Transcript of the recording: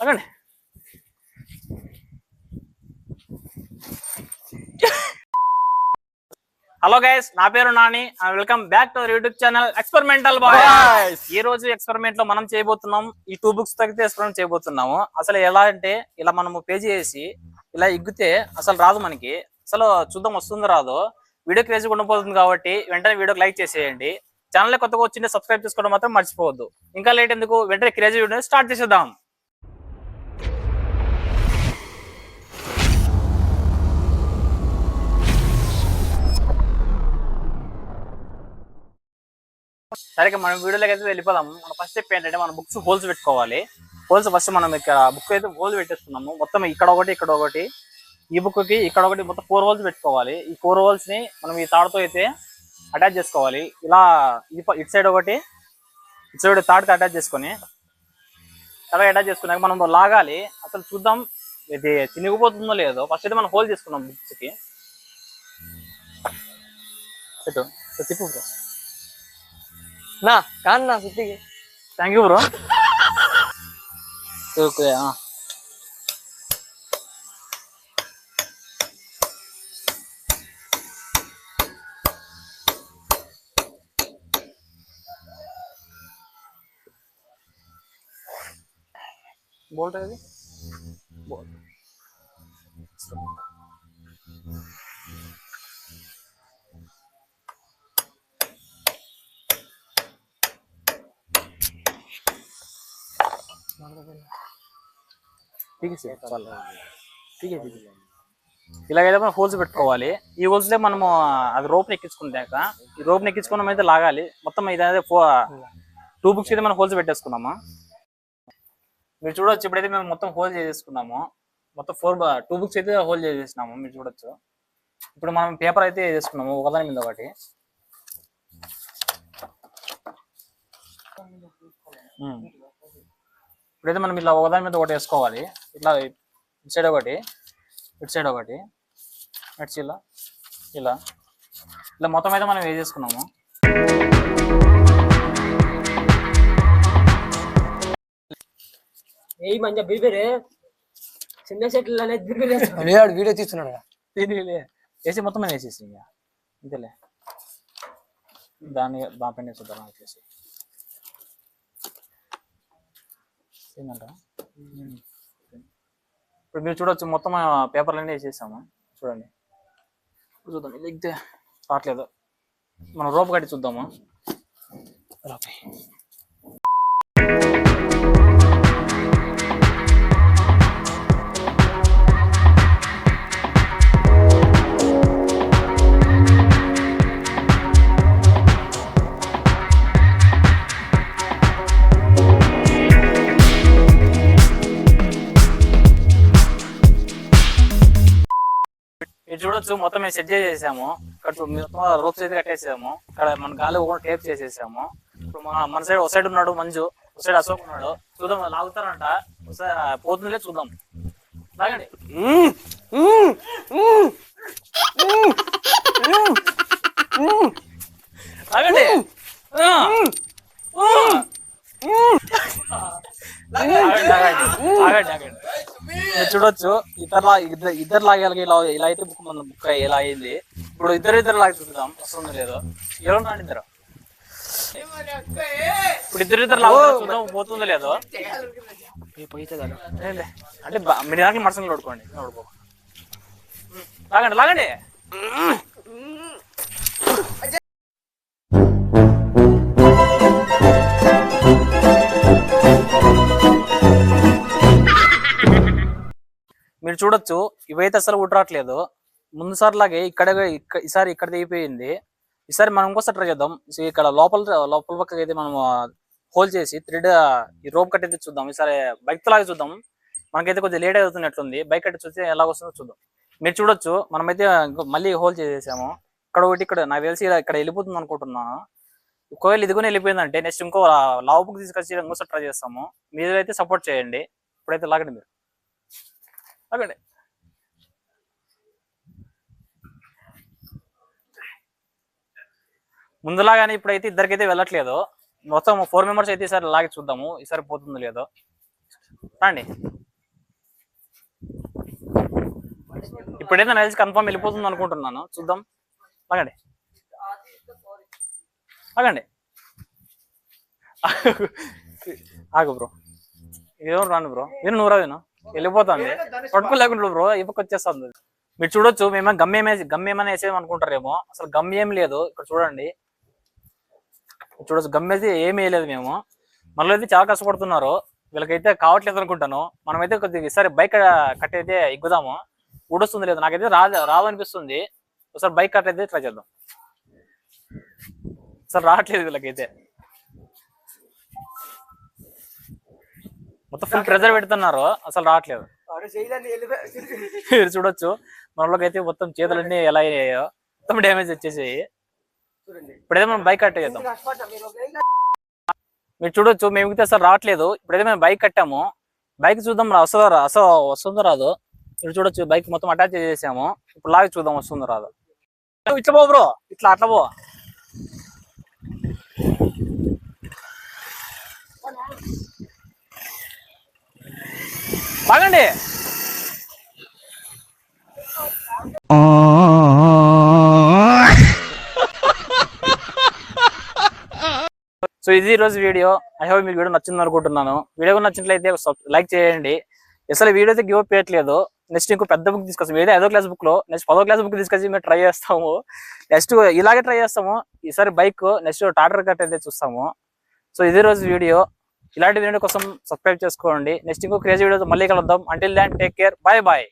అనండి. Hello guys, నా పేరు Nani. Welcome back to YouTube channel experimental boys. ఈ రోజు ఎక్స్పెరిమెంట్ లో మనం చేయబోతున్నాం ఈ 2 books తగ్గితే ఎక్స్పెరిమెంట్ చేయబోతున్నాము. అసలు ఎలా అంటే ఇలా మనము పేజీ వేసి ఇలా ఎగ్గితే అసలు రాదు మనకి. అసలు చూద్దాం వస్తుంది రాదు. వీడియో క్రేజీ ఉండిపోతుంది కాబట్టి వెంటనే వీడియోకి లైక్ చేసేయండి. ఛానల్ కొత్తగా వచ్చింటే సబ్స్క్రైబ్ చేసుకోవడం మాత్రం మర్చిపోవద్దు. ఇంకా లేట్ ఎందుకు, వెంటనే క్రేజీ వీడియో స్టార్ట్ చేసేద్దాం. సరే, మనం వీడియోలోకి అయితే వెళ్ళిపోదాం. మన ఫస్ట్ స్టెప్ ఏంటంటే మన బుక్స్ హోల్స్ పెట్టుకోవాలి. హోల్స్ ఫస్ట్ మనం ఇక్కడ బుక్ అయితే హోల్స్ పెట్టేస్తున్నాము. మొత్తం ఇక్కడ ఒకటి ఇక్కడ ఒకటి, ఈ బుక్ కి ఇక్కడ ఒకటి, మొత్తం 4 హోల్స్ పెట్టుకోవాలి. ఈ 4 హోల్స్ ని మనం ఈ తాడుతో అయితే అటాచ్ చేసుకోవాలి. ఇలా ఇటు సైడ్ ఒకటి, ఇటు సైడ్ తాడుకి అటాచ్ చేసుకొని అలా అటాచ్ చేసుకున్నాక మనం లాగాలి. అసలు చూద్దాం ఇది చినిగిపోతుందో లేదో. ఫస్ట్ అయితే మనం హోల్ చేసుకున్నాం బుక్స్ కి. తిప్పు బ్రో. నా కాన్నా సుత్తికి. Thank you bro. Okay, bolt అది బోల్ట్. ఇలాగైతే మనం హోల్స్ పెట్టుకోవాలి. ఈ హోల్స్ మనము అది రోప్ ఎక్కించుకుంటాక ఈ రోప్ ఎక్కించుకున్నాం అయితే లాగాలి. మొత్తం ఇదైతే 2 books అయితే మనం హోల్స్ పెట్టేసుకున్నాము. మీరు చూడొచ్చు, ఇప్పుడైతే మేము మొత్తం హోల్ చేసేసుకున్నాము. మొత్తం 2 books అయితే హోల్ చేసేసినాము. మీరు చూడొచ్చు. ఇప్పుడు మనం పేపర్ అయితే వేసుకున్నాము ఒకదాని మీద ఒకటి. ఇప్పుడైతే మనం ఇట్లా ఒకదాని మీద ఒకటి వేసుకోవాలి. ఇట్లా ఇటు సైడ్ ఒకటి, ఇటు సైడ్ ఒకటి, నెక్స్ట్ ఇలా ఇలా ఇలా మొత్తం అయితే మనం వేసేసుకున్నాము. ఏ మంచి బిర్బిరే చిన్న చెట్లు అనేది బిర్బిరే వీడియో తీస్తున్నాడు వేసి మొత్తం మీద వేసేసి ఇంతలే దానిపైన చూద్దాం వచ్చేసి ఏంటంట. ఇప్పుడు మీరు చూడొచ్చు, మొత్తం పేపర్లన్నీ వేసేసాము. చూడండి, ఇప్పుడు చూద్దాం. ఇది ఎగ్గితే రావట్లేదు. మనం రోప్ కట్టి చూద్దాము. చూడొచ్చు, మొత్తం మేము సెట్ చేసేసాము. మొత్తం రోప్స్ అయితే కట్టేసాము. ఇక్కడ మన గాలి కూడా టేప్ చేసేసాము. ఇప్పుడు మన సైడ్ ఒక సైడ్ ఉన్నాడు మంజు, ఒక సైడ్ అశోక్ ఉన్నాడు. చూద్దాం లాగుతారంట. పోతుందిలే చూద్దాం. లాగండి. లాగండి. చూడొచ్చు, ఇద్దరు లాగాలి. ఇలా అయితే బుక్ ఇలా అయింది. ఇప్పుడు ఇద్దరు లాగుతుందాం, వస్తుందో లేదో. ఎవరు నాడు ఇద్దరు, ఇప్పుడు ఇద్దరు లాగుతుందాం, పోతుందో లేదో. అంటే మీరు దానికి మనుషులు నోడుకోండి. లాగండి లాగండి. మీరు చూడొచ్చు, ఇవైతే అసలు ఉడరాట్లేదు. ముందు సారి లాగే ఈసారి ఇక్కడ దిగిపోయింది. ఈసారి మనం ఇంకోసారి ట్రై చేద్దాం. ఇక్కడ లోపల పక్కకి అయితే మనం హోల్ చేసి థ్రెడ్ ఈ రోప్ కట్టి అయితే చూద్దాం. ఈసారి బైక్ లాగా చూద్దాం. మనకైతే కొంచెం లేట్ అవుతున్నట్లుంది. బైక్ కట్టి చూస్తే ఎలా వస్తుందో చూద్దాం. మీరు చూడొచ్చు, మనమైతే మళ్ళీ హోల్ చేసేసాము. ఇక్కడ ఒకటి, ఇక్కడ నాకు తెలిసి ఇక్కడ వెళ్ళిపోతుంది అనుకుంటున్నాను. ఒకవేళ ఇది కూడా వెళ్ళిపోయిందంటే నెక్స్ట్ ఇంకో లావు బుక్ తీసుకొచ్చి ఇంకోసారి ట్రై చేస్తాము. మీరు అయితే సపోర్ట్ చేయండి. ఇప్పుడైతే లాగండి మీరు. లాగండి. ముందులాగానే ఇప్పుడైతే ఇద్దరికైతే వెళ్ళట్లేదు. మొత్తం 4 మెంబర్స్ అయితే ఈసారి లాగి చూద్దాము. ఈసారి పోతుందో లేదో. రండి. ఇప్పుడైతే నలిసి కన్ఫర్మ్ వెళ్ళిపోతుంది అనుకుంటున్నాను, చూద్దాం. ఆగండి ఆగండి ఆగు బ్రో, ఏమో రాను బ్రో, నువ్వు రాను వెళ్ళిపోతుంది పట్టుకోలేకుండా బ్రో, ఇప్పటికి వచ్చేస్తుంది. మీరు చూడొచ్చు, మేము గమ్మేమని వేసేది అనుకుంటారేమో, అసలు గమ్ ఏం లేదు. ఇక్కడ చూడండి, చూడొచ్చు గమ్ అయితే ఏమీ వేయలేదు మేము. మళ్ళీ అయితే చాలా కష్టపడుతున్నారు, వీళ్ళకైతే కావట్లేదు అనుకుంటాను. మనమైతే కొద్దిగా ఈసారి బైక్ కట్టయితే ఎక్కుదాము. ఊడొస్తుంది లేదు, నాకైతే రాదు అనిపిస్తుంది. ఒకసారి బైక్ కట్ అయితే ట్రై చేద్దాం. అసలు రావట్లేదు వీళ్ళకైతే, మొత్తం ఫుల్ ప్రెజర్ పెడుతున్నారు, అసలు రావట్లేదు. మీరు చూడొచ్చు మనలోకి అయితే మొత్తం చేతులన్నీ ఎలా అయ్యాయో, మొత్తం డ్యామేజ్ వచ్చేసాయి. ఇప్పుడైతే మనం బైక్ కట్ చేద్దాం. మీరు చూడొచ్చు మేమైతే అసలు రావట్లేదు. ఇప్పుడైతే మేము బైక్ కట్టాము, బైక్ చూద్దాం వస్తుందో రాదు. మీరు చూడొచ్చు బైక్ మొత్తం అటాచ్ చేసాము. ఇప్పుడు లాగి చూద్దాం వస్తుందో రాదు. ఇట్లా పో బ్రో, ఇట్లా అట్లా పో. బాగండి. సో ఇది రోజు వీడియో. ఐ హోప్ మీకు వీడియో నచ్చింది అనుకుంటున్నాను. వీడియో నచ్చినట్లయితే లైక్ చేయండి. అసలు వీడియో అయితే గివ్ అప్ చేయట్లేదు. నెక్స్ట్ ఇంకో పెద్ద బుక్ తీసుకొస్తాం, ఏదో 5వ క్లాస్ బుక్ లో, నెక్స్ట్ 10వ క్లాస్ బుక్ తీసుకొచ్చి మేము ట్రై చేస్తాము. నెక్స్ట్ ఇలాగే ట్రై చేస్తాము. ఈసారి బైక్, నెక్స్ట్ టాటర్ కట్ అయితే చూస్తాము. సో ఇది రోజు వీడియో. ఇలాంటి వీడియో కోసం సబ్స్క్రైబ్ చేసుకోండి. నెక్స్ట్ ఇంకో క్రేజీ వీడియో మళ్ళీ కలుద్దాం. Until then take care, bye bye.